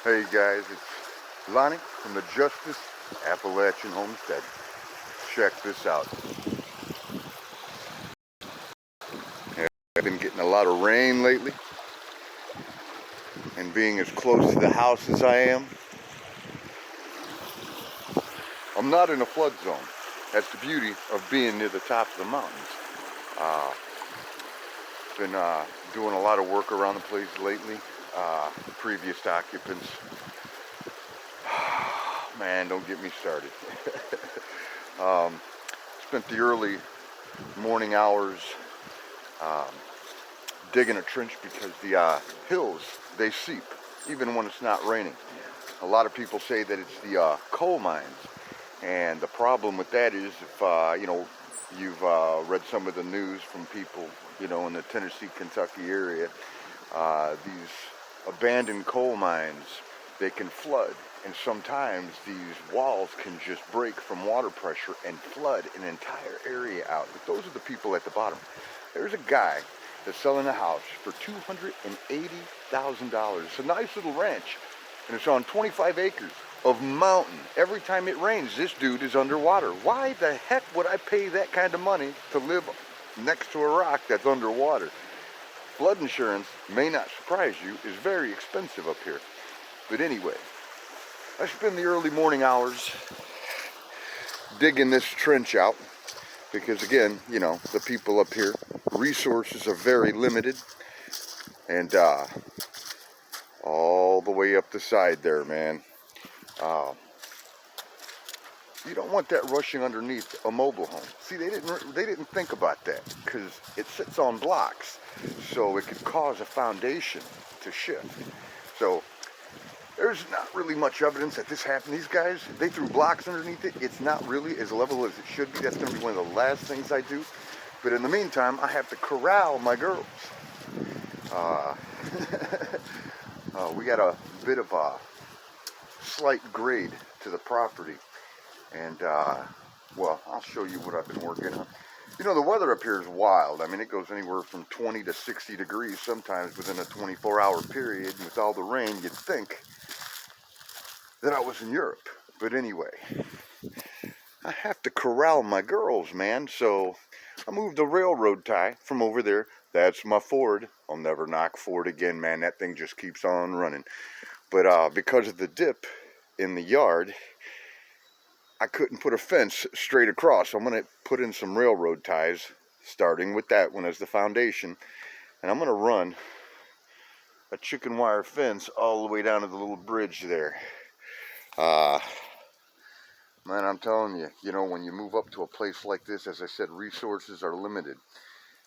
Hey guys, it's Lonnie from the Justice Appalachian Homestead. Check this out. I've been getting a lot of rain lately, and being as close to the house as I am, I'm not in a flood zone. That's the beauty of being near the top of the mountains. Been doing a lot of work around the place lately. Previous occupants, man, don't get me started. Spent the early morning hours digging a trench because the hills, they seep, even when it's not raining. A lot of people say that it's the coal mines, and the problem with that is if, you've read some of the news from people, in the Tennessee, Kentucky area, these abandoned coal mines, they can flood, and sometimes these walls can just break from water pressure and flood an entire area out. But those are the people at the bottom. There's a guy that's selling a house for $280,000. It's a nice little ranch, and it's on 25 acres of mountain. Every time it rains, this dude is underwater. Why the heck would I pay that kind of money to live next to a rock that's underwater? Flood insurance, may not surprise you, is very expensive up here. But anyway, I spend the early morning hours digging this trench out because, again, the people up here, resources are very limited. And all the way up the side there, man, you don't want that rushing underneath a mobile home. See, they didn't think about that because it sits on blocks, so it could cause a foundation to shift. So there's not really much evidence that this happened. These guys, they threw blocks underneath it. It's not really as level as it should be. That's going to be one of the last things I do. But in the meantime, I have to corral my girls. We got a bit of a slight grade to the property. And, well, I'll show you what I've been working on. The weather up here is wild. I mean, it goes anywhere from 20 to 60 degrees sometimes within a 24-hour period. And with all the rain, you'd think that I was in Europe. But anyway, I have to corral my girls, man. So I moved the railroad tie from over there. That's my Ford. I'll never knock Ford again, man. That thing just keeps on running. But because of the dip in the yard, I couldn't put a fence straight across. So I'm going to put in some railroad ties, starting with that one as the foundation. And I'm going to run a chicken wire fence all the way down to the little bridge there. Man, I'm telling you, when you move up to a place like this, as I said, resources are limited.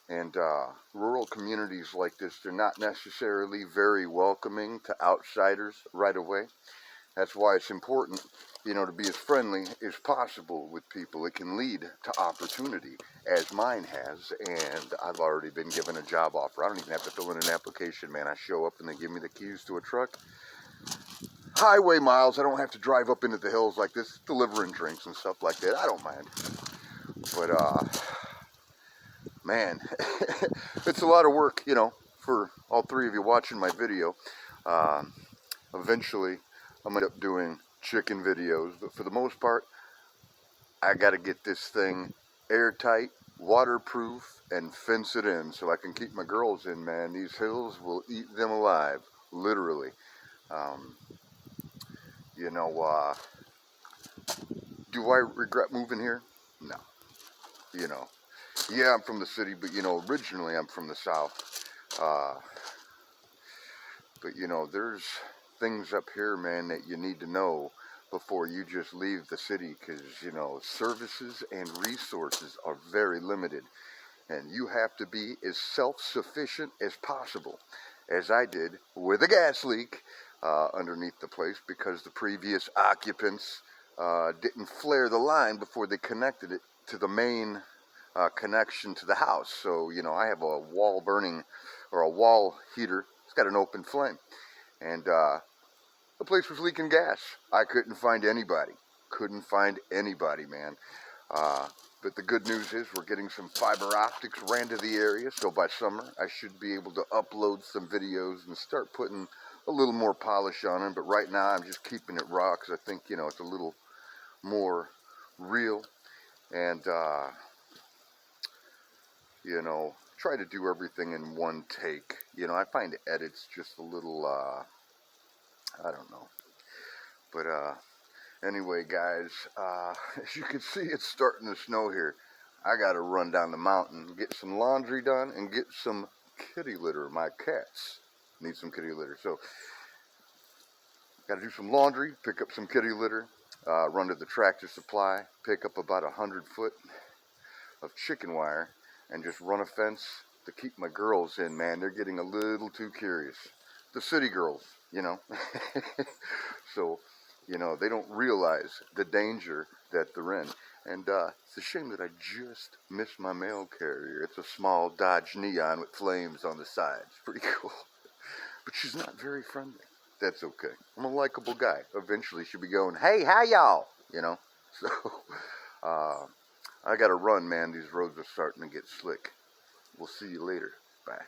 And rural communities like this, they're not necessarily very welcoming to outsiders right away. That's why it's important, to be as friendly as possible with people. It can lead to opportunity, as mine has, and I've already been given a job offer. I don't even have to fill in an application, man. I show up and they give me the keys to a truck. Highway miles, I don't have to drive up into the hills like this, delivering drinks and stuff like that. I don't mind. But, man, it's a lot of work, for all three of you watching my video. Eventually, I'm going to end up doing chicken videos, but for the most part, I got to get this thing airtight, waterproof, and fence it in so I can keep my girls in, man. These hills will eat them alive, literally. Do I regret moving here? No. Yeah, I'm from the city, but, originally I'm from the South. But, there's things up here, man, that you need to know before you just leave the city because, services and resources are very limited. And you have to be as self-sufficient as possible, as I did with a gas leak underneath the place because the previous occupants didn't flare the line before they connected it to the main connection to the house. So, I have a wall burning or a wall heater. It's got an open flame. And the place was leaking gas. I couldn't find anybody. Man. But the good news is we're getting some fiber optics ran to the area. So by summer, I should be able to upload some videos and start putting a little more polish on them, but right now I'm just keeping it raw because I think, you know, it's a little more real. And, you know, try to do everything in one take. You know, I find edits just a little, I don't know. But, anyway, guys, as you can see, it's starting to snow here. I got to run down the mountain, get some laundry done, and get some kitty litter. My cats need some kitty litter. So, got to do some laundry, pick up some kitty litter, run to the Tractor Supply, pick up about 100 foot of chicken wire, and just run a fence to keep my girls in, man. They're getting a little too curious. The city girls, you know. So, you know, they don't realize the danger that they're in. And it's a shame that I just missed my mail carrier. It's a small Dodge Neon with flames on the sides. Pretty cool. But she's not very friendly. That's okay. I'm a likable guy. Eventually she'll be going, hey, hi y'all, you know. So, I gotta run, man. These roads are starting to get slick. We'll see you later. Bye.